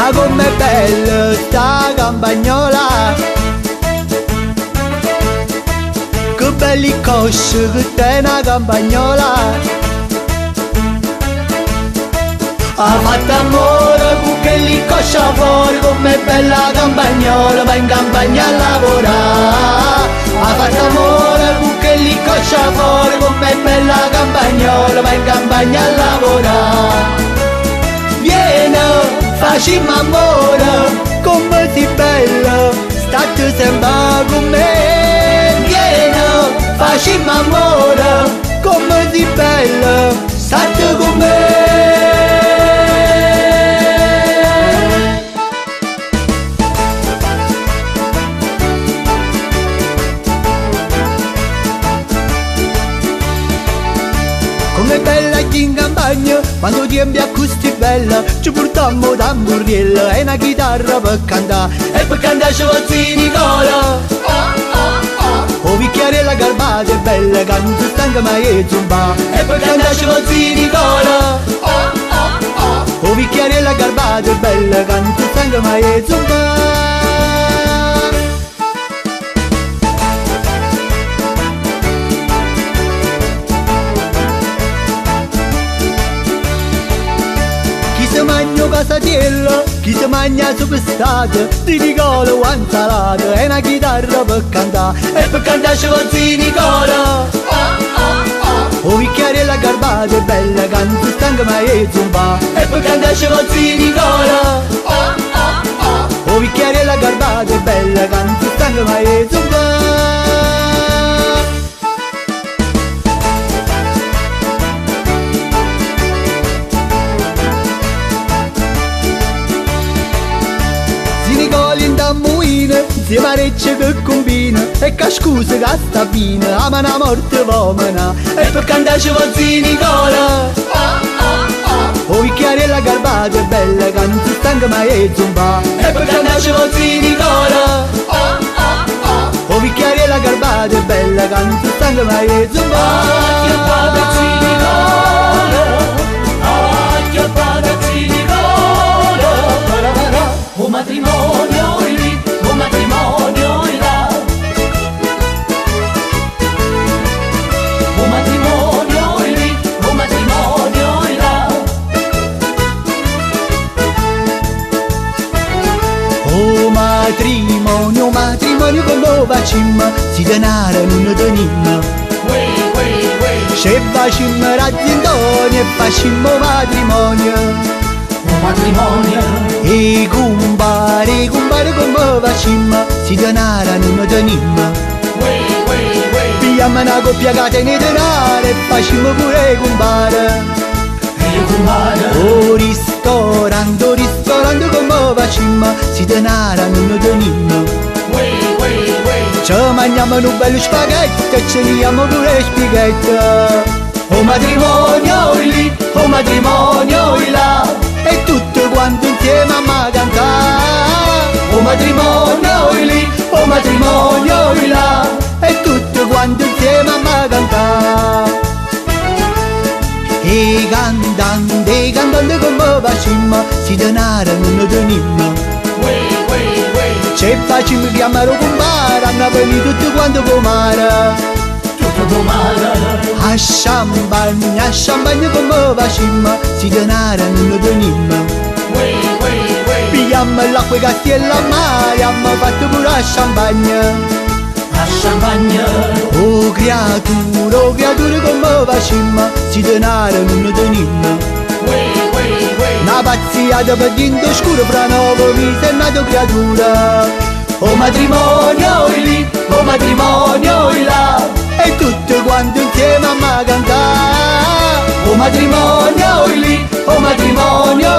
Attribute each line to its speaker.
Speaker 1: Ma com'è bella sta campagnola, che belli cosci che t'è una campagnola. Ha fatto amore con che li coscia fuori, com'è bella campagnola, va in campagna a lavorare. Ha fatto amore con che li coscia fuori, com'è bella campagnola, va in campagna a lavorare. Vieni, facciamo amore, come sei bella, state sempre con me. Vieni, facciamo amore, come sei bella, state con me. Com'è bella in campagna, quando tempi a così bella, ci portiamo tamburiella e una chitarra per cantare. E per cantare ci va zio Nicola. O picchiarella garbata è bella, canto stanca ma è zumba. E per cantare ci va zio Nicola. O picchiarella garbata è bella, canto stanca ma è zumba. Chi si mangia casatiella, chi si mangia superstate, di Nicola o insalata, e una chitarra per cantare. E per cantare ci va zio Nicola. O picchiarella garbata è bella, canto stanca ma è zumba. E per cantare ci va zio Nicola. O picchiarella garbata è bella, canto stanca ma è zumba. In tambuina, si mareccia che combina, e che scusa che sta fine, ama una morte vomana. E per cantare ci va zio Nicola. O picchiarella garbata è bella, canto stanca ma è zumba. E per cantare ci va zio Nicola. O picchiarella garbata è bella, canto stanca ma è zumba.
Speaker 2: Che paga zio Nicola, che paga zio Nicola. Un matrimonio lì, un matrimonio là. Un matrimonio lì, un matrimonio là.
Speaker 1: Oh matrimonio, matrimonio come facciamo, si denaro non tenim. Se facciamo razzintoni e facciamo matrimonio.
Speaker 2: Matrimonio
Speaker 1: E compare come facciamo, si denaro non tenim. Pigliamo una coppia catena di denaro e facciamo pure compare. Oh ristorante come facciamo, si denaro non tenim. Ci mangiamo un bello spaghetto e ce ne diamo pure spaghetto. Oh matrimonio lì, oh matrimonio là, e tutti quanti insieme a cantare. Oh matrimonio lì, oh matrimonio là, e tutti quanti insieme a cantare. E cantando come facciamo, si denaro non tenim. Se facciamo chiamare compare, hanno venuto tutti quanti comare.
Speaker 2: tutto comare.
Speaker 1: A champagne come facciamo, si denaro non tenim. Pigliamo l'acqua che è la mare, abbiamo fatto pure a champagne.
Speaker 2: A champagne.
Speaker 1: Oh creature come facciamo, si denaro non tenim. Una pazziata per dentro scuro, fra 9 mesi è nato creatura. Oh matrimonio lì, oh matrimonio là, e tutti quanti insieme a cantare. Oh matrimonio lì, oh matrimonio